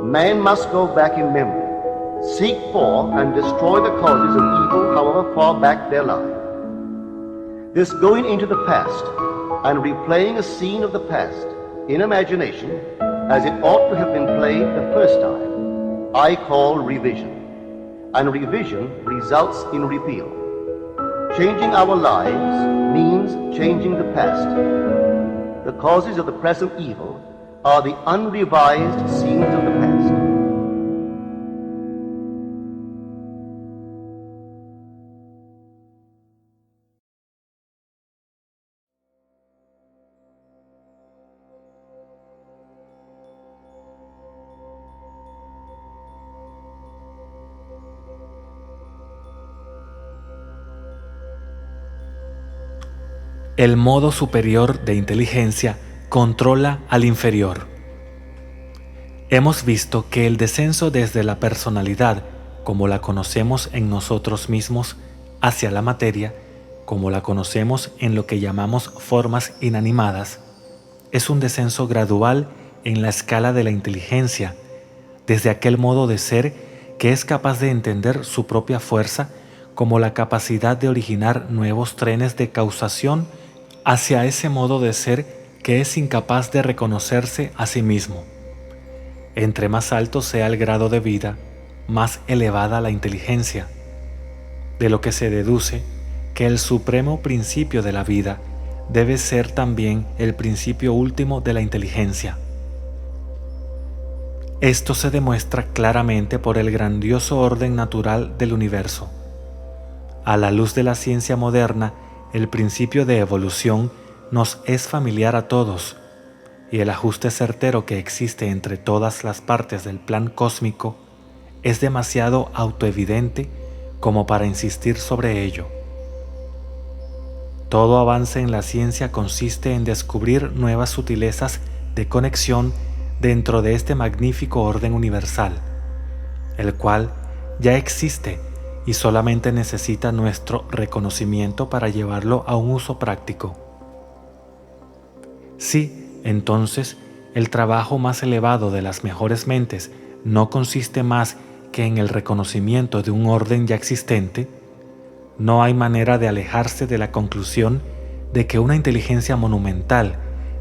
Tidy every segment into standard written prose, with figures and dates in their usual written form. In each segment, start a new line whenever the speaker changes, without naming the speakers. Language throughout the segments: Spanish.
Man must go back in memory, seek for and destroy the causes of evil however far back they lie. This going into the past and replaying a scene of the past in imagination as it ought to have been played the first time, I call revision. And revision results in repeal. Changing our lives means changing the past. The causes of the present evil are the unrevised scenes of the past.
El modo superior de inteligencia controla al inferior. Hemos visto que el descenso desde la personalidad, como la conocemos en nosotros mismos, hacia la materia, como la conocemos en lo que llamamos formas inanimadas, es un descenso gradual en la escala de la inteligencia, desde aquel modo de ser que es capaz de entender su propia fuerza como la capacidad de originar nuevos trenes de causación, hacia ese modo de ser que es incapaz de reconocerse a sí mismo. Entre más alto sea el grado de vida, más elevada la inteligencia, de lo que se deduce que el supremo principio de la vida debe ser también el principio último de la inteligencia. Esto se demuestra claramente por el grandioso orden natural del universo. A la luz de la ciencia moderna, el principio de evolución nos es familiar a todos, y el ajuste certero que existe entre todas las partes del plan cósmico es demasiado autoevidente como para insistir sobre ello. Todo avance en la ciencia consiste en descubrir nuevas sutilezas de conexión dentro de este magnífico orden universal, el cual ya existe y solamente necesita nuestro reconocimiento para llevarlo a un uso práctico. Si, entonces, el trabajo más elevado de las mejores mentes no consiste más que en el reconocimiento de un orden ya existente, no hay manera de alejarse de la conclusión de que una inteligencia monumental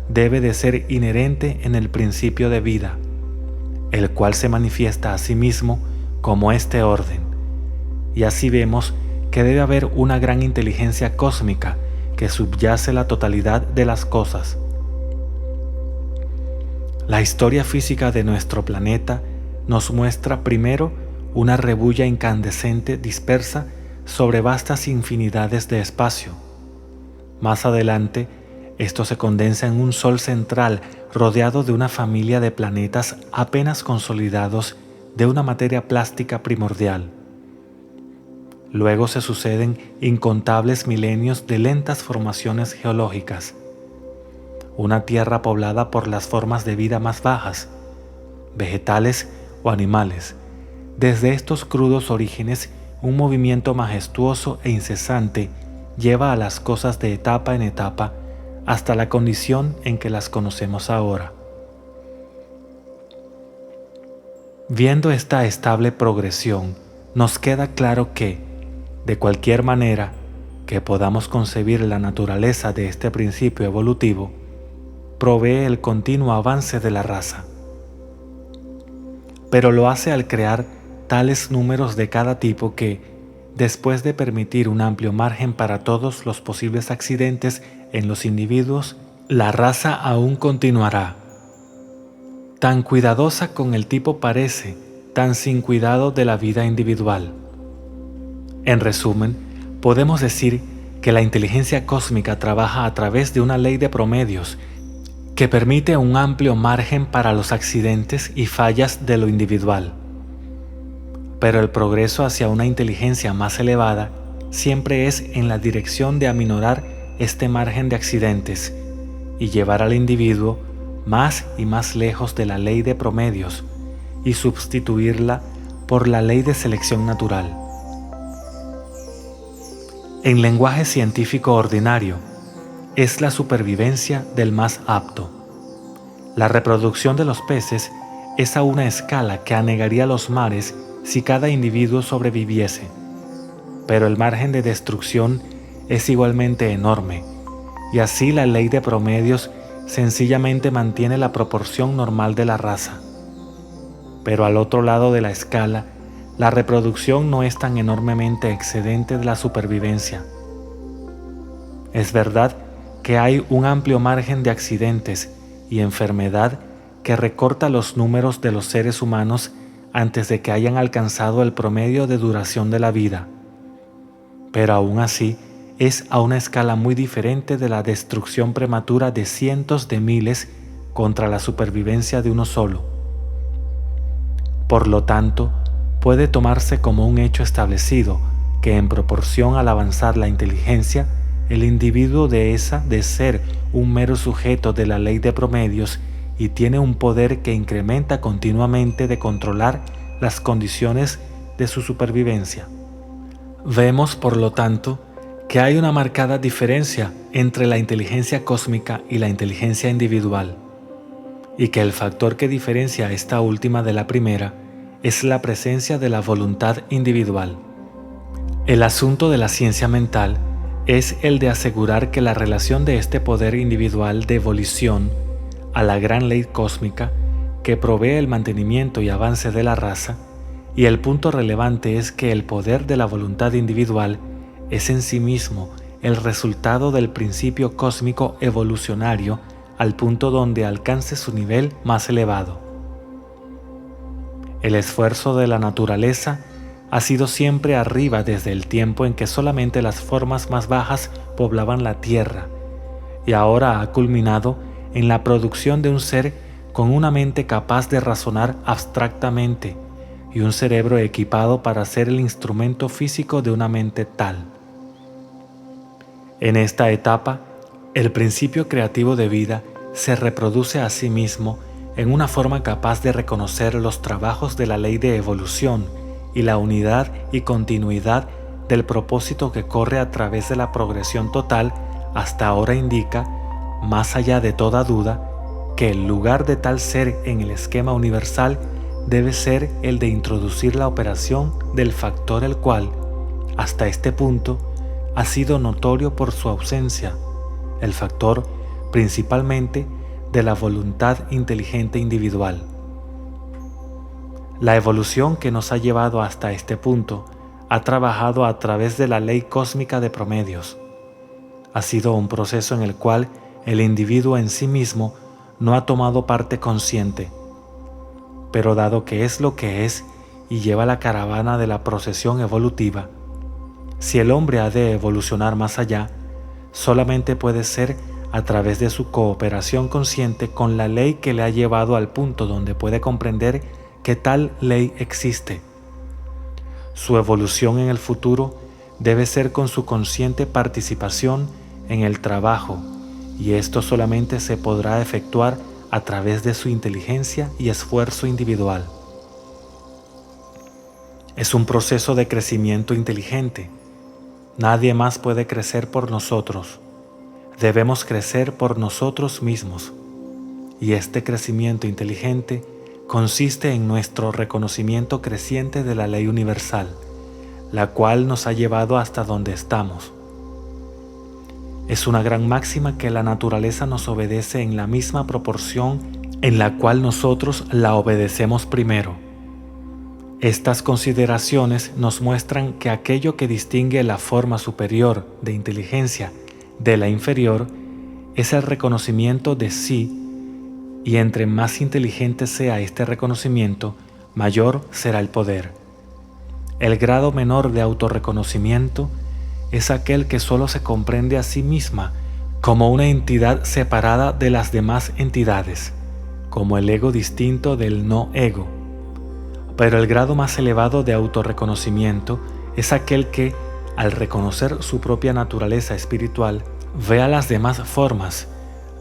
debe de ser inherente en el principio de vida, el cual se manifiesta a sí mismo como este orden. Y así vemos que debe haber una gran inteligencia cósmica que subyace la totalidad de las cosas. La historia física de nuestro planeta nos muestra primero una rebulla incandescente dispersa sobre vastas infinidades de espacio. Más adelante, esto se condensa en un sol central rodeado de una familia de planetas apenas consolidados de una materia plástica primordial. Luego se suceden incontables milenios de lentas formaciones geológicas, una tierra poblada por las formas de vida más bajas, vegetales o animales. Desde estos crudos orígenes, un movimiento majestuoso e incesante lleva a las cosas de etapa en etapa hasta la condición en que las conocemos ahora. Viendo esta estable progresión, nos queda claro que, de cualquier manera que podamos concebir la naturaleza de este principio evolutivo, provee el continuo avance de la raza. Pero lo hace al crear tales números de cada tipo que, después de permitir un amplio margen para todos los posibles accidentes en los individuos, la raza aún continuará. Tan cuidadosa con el tipo parece, tan sin cuidado de la vida individual. En resumen, podemos decir que la inteligencia cósmica trabaja a través de una ley de promedios que permite un amplio margen para los accidentes y fallas de lo individual. Pero el progreso hacia una inteligencia más elevada siempre es en la dirección de aminorar este margen de accidentes y llevar al individuo más y más lejos de la ley de promedios y sustituirla por la ley de selección natural. En lenguaje científico ordinario, es la supervivencia del más apto. La reproducción de los peces es a una escala que anegaría los mares si cada individuo sobreviviese. Pero el margen de destrucción es igualmente enorme, y así la ley de promedios sencillamente mantiene la proporción normal de la raza. Pero al otro lado de la escala, la reproducción no es tan enormemente excedente de la supervivencia. Es verdad que hay un amplio margen de accidentes y enfermedad que recorta los números de los seres humanos antes de que hayan alcanzado el promedio de duración de la vida. Pero aún así, es a una escala muy diferente de la destrucción prematura de cientos de miles contra la supervivencia de uno solo. Por lo tanto, puede tomarse como un hecho establecido que en proporción al avanzar la inteligencia, el individuo de ser un mero sujeto de la ley de promedios y tiene un poder que incrementa continuamente de controlar las condiciones de su supervivencia. Vemos, por lo tanto, que hay una marcada diferencia entre la inteligencia cósmica y la inteligencia individual, y que el factor que diferencia esta última de la primera es la presencia de la voluntad individual. El asunto de la ciencia mental es el de asegurar que la relación de este poder individual de volición a la gran ley cósmica que provee el mantenimiento y avance de la raza, y el punto relevante es que el poder de la voluntad individual es en sí mismo el resultado del principio cósmico evolucionario al punto donde alcance su nivel más elevado. El esfuerzo de la naturaleza ha sido siempre arriba desde el tiempo en que solamente las formas más bajas poblaban la tierra, y ahora ha culminado en la producción de un ser con una mente capaz de razonar abstractamente y un cerebro equipado para ser el instrumento físico de una mente tal. En esta etapa, el principio creativo de vida se reproduce a sí mismo en una forma capaz de reconocer los trabajos de la ley de evolución y la unidad y continuidad del propósito que corre a través de la progresión total hasta ahora indica, más allá de toda duda, que el lugar de tal ser en el esquema universal debe ser el de introducir la operación del factor el cual, hasta este punto, ha sido notorio por su ausencia, el factor principalmente de la voluntad inteligente individual. La evolución que nos ha llevado hasta este punto ha trabajado a través de la ley cósmica de promedios. Ha sido un proceso en el cual el individuo en sí mismo no ha tomado parte consciente, pero dado que es lo que es y lleva la caravana de la procesión evolutiva, si el hombre ha de evolucionar más allá, solamente puede ser a través de su cooperación consciente con la ley que le ha llevado al punto donde puede comprender que tal ley existe. Su evolución en el futuro debe ser con su consciente participación en el trabajo, y esto solamente se podrá efectuar a través de su inteligencia y esfuerzo individual. Es un proceso de crecimiento inteligente. Nadie más puede crecer por nosotros. Debemos crecer por nosotros mismos. Y este crecimiento inteligente consiste en nuestro reconocimiento creciente de la ley universal, la cual nos ha llevado hasta donde estamos. Es una gran máxima que la naturaleza nos obedece en la misma proporción en la cual nosotros la obedecemos primero. Estas consideraciones nos muestran que aquello que distingue la forma superior de inteligencia de la inferior es el reconocimiento de sí, y entre más inteligente sea este reconocimiento, mayor será el poder. El grado menor de autorreconocimiento es aquel que solo se comprende a sí misma como una entidad separada de las demás entidades, como el ego distinto del no ego. Pero el grado más elevado de autorreconocimiento es aquel que, al reconocer su propia naturaleza espiritual, ve a las demás formas,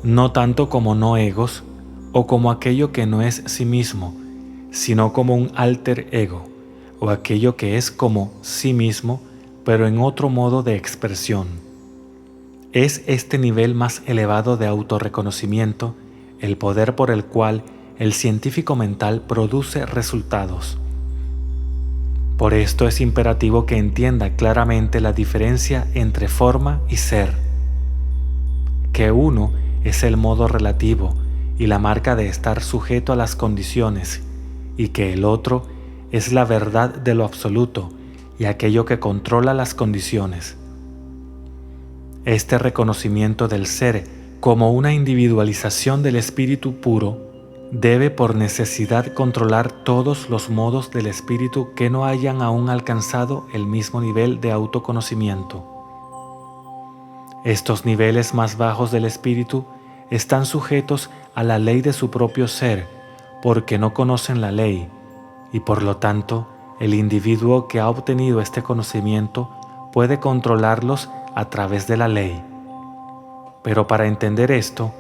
no tanto como no egos o como aquello que no es sí mismo, sino como un alter ego, o aquello que es como sí mismo, pero en otro modo de expresión. Es este nivel más elevado de autorreconocimiento el poder por el cual el científico mental produce resultados. Por esto es imperativo que entienda claramente la diferencia entre forma y ser, que uno es el modo relativo y la marca de estar sujeto a las condiciones, y que el otro es la verdad de lo absoluto y aquello que controla las condiciones. Este reconocimiento del ser como una individualización del espíritu puro debe por necesidad controlar todos los modos del espíritu que no hayan aún alcanzado el mismo nivel de autoconocimiento. Estos niveles más bajos del espíritu están sujetos a la ley de su propio ser porque no conocen la ley, y por lo tanto el individuo que ha obtenido este conocimiento puede controlarlos a través de la ley. Pero para entender esto,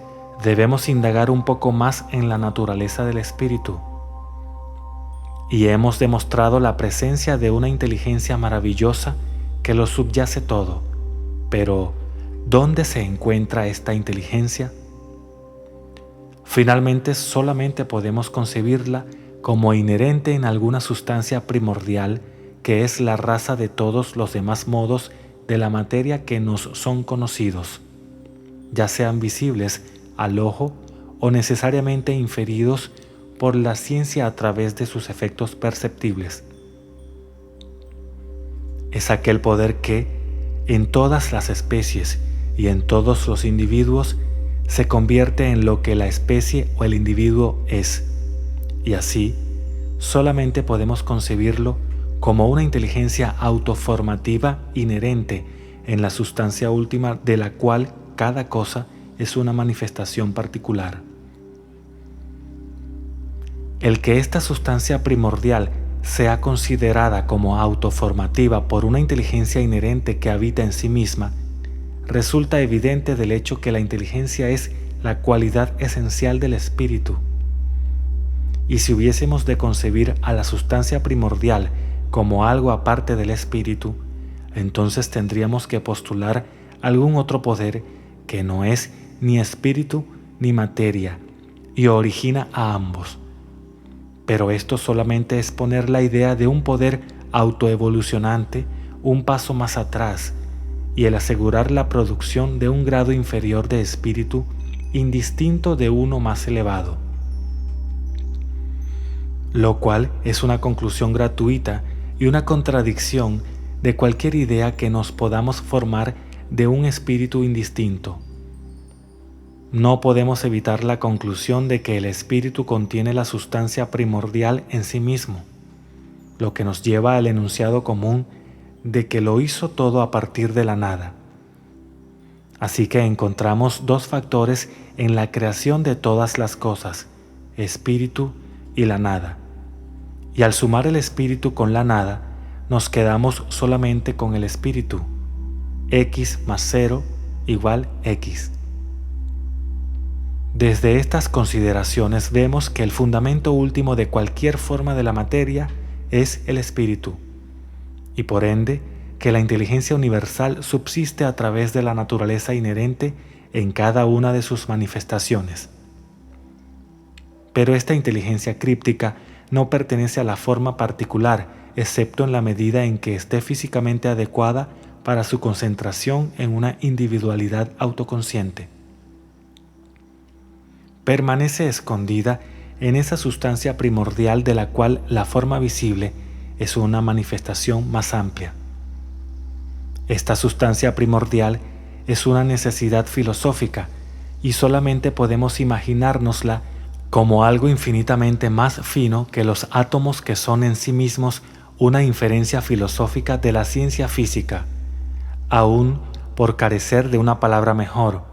debemos indagar un poco más en la naturaleza del espíritu. Y hemos demostrado la presencia de una inteligencia maravillosa que lo subyace todo. Pero, ¿dónde se encuentra esta inteligencia? Finalmente, solamente podemos concebirla como inherente en alguna sustancia primordial que es la raza de todos los demás modos de la materia que nos son conocidos, ya sean visibles al ojo o necesariamente inferidos por la ciencia a través de sus efectos perceptibles. Es aquel poder que, en todas las especies y en todos los individuos, se convierte en lo que la especie o el individuo es, y así solamente podemos concebirlo como una inteligencia autoformativa inherente en la sustancia última de la cual cada cosa es una manifestación particular. El que esta sustancia primordial sea considerada como autoformativa por una inteligencia inherente que habita en sí misma, resulta evidente del hecho que la inteligencia es la cualidad esencial del espíritu. Y si hubiésemos de concebir a la sustancia primordial como algo aparte del espíritu, entonces tendríamos que postular algún otro poder que no es ni espíritu ni materia y origina a ambos. Pero esto solamente es poner la idea de un poder autoevolucionante un paso más atrás y el asegurar la producción de un grado inferior de espíritu indistinto de uno más elevado, lo cual es una conclusión gratuita y una contradicción de cualquier idea que nos podamos formar de un espíritu indistinto. No podemos evitar la conclusión de que el espíritu contiene la sustancia primordial en sí mismo, lo que nos lleva al enunciado común de que lo hizo todo a partir de la nada. Así que encontramos dos factores en la creación de todas las cosas, espíritu y la nada. Y al sumar el espíritu con la nada, nos quedamos solamente con el espíritu. X más 0 igual X. Desde estas consideraciones vemos que el fundamento último de cualquier forma de la materia es el espíritu, y por ende que la inteligencia universal subsiste a través de la naturaleza inherente en cada una de sus manifestaciones. Pero esta inteligencia críptica no pertenece a la forma particular, excepto en la medida en que esté físicamente adecuada para su concentración en una individualidad autoconsciente. Permanece escondida en esa sustancia primordial de la cual la forma visible es una manifestación más amplia. Esta sustancia primordial es una necesidad filosófica y solamente podemos imaginárnosla como algo infinitamente más fino que los átomos, que son en sí mismos una inferencia filosófica de la ciencia física. Aún por carecer de una palabra mejor,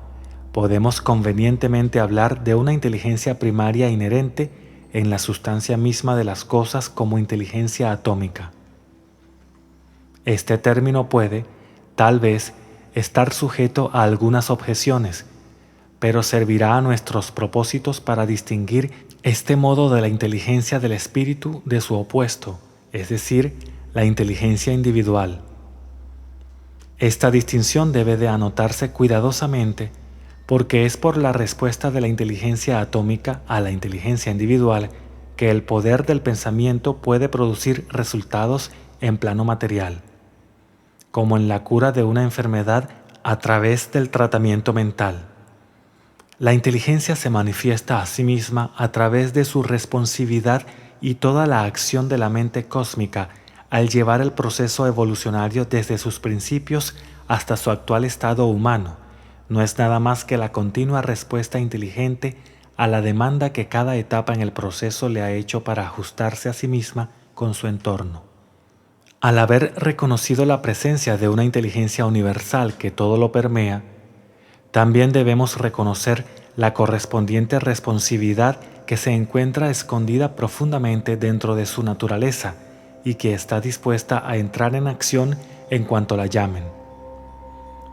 podemos convenientemente hablar de una inteligencia primaria inherente en la sustancia misma de las cosas como inteligencia atómica. Este término puede, tal vez, estar sujeto a algunas objeciones, pero servirá a nuestros propósitos para distinguir este modo de la inteligencia del espíritu de su opuesto, es decir, la inteligencia individual. Esta distinción debe de anotarse cuidadosamente, porque es por la respuesta de la inteligencia atómica a la inteligencia individual que el poder del pensamiento puede producir resultados en plano material, como en la cura de una enfermedad a través del tratamiento mental. La inteligencia se manifiesta a sí misma a través de su responsividad y toda la acción de la mente cósmica al llevar el proceso evolucionario desde sus principios hasta su actual estado humano. No es nada más que la continua respuesta inteligente a la demanda que cada etapa en el proceso le ha hecho para ajustarse a sí misma con su entorno. Al haber reconocido la presencia de una inteligencia universal que todo lo permea, también debemos reconocer la correspondiente responsividad que se encuentra escondida profundamente dentro de su naturaleza y que está dispuesta a entrar en acción en cuanto la llamen.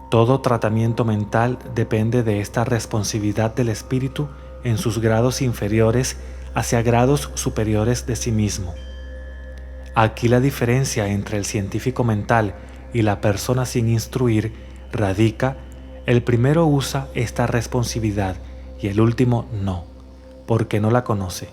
Todo tratamiento mental depende de esta responsividad del espíritu en sus grados inferiores hacia grados superiores de sí mismo. Aquí la diferencia entre el científico mental y la persona sin instruir radica: el primero usa esta responsividad y el último no, porque no la conoce.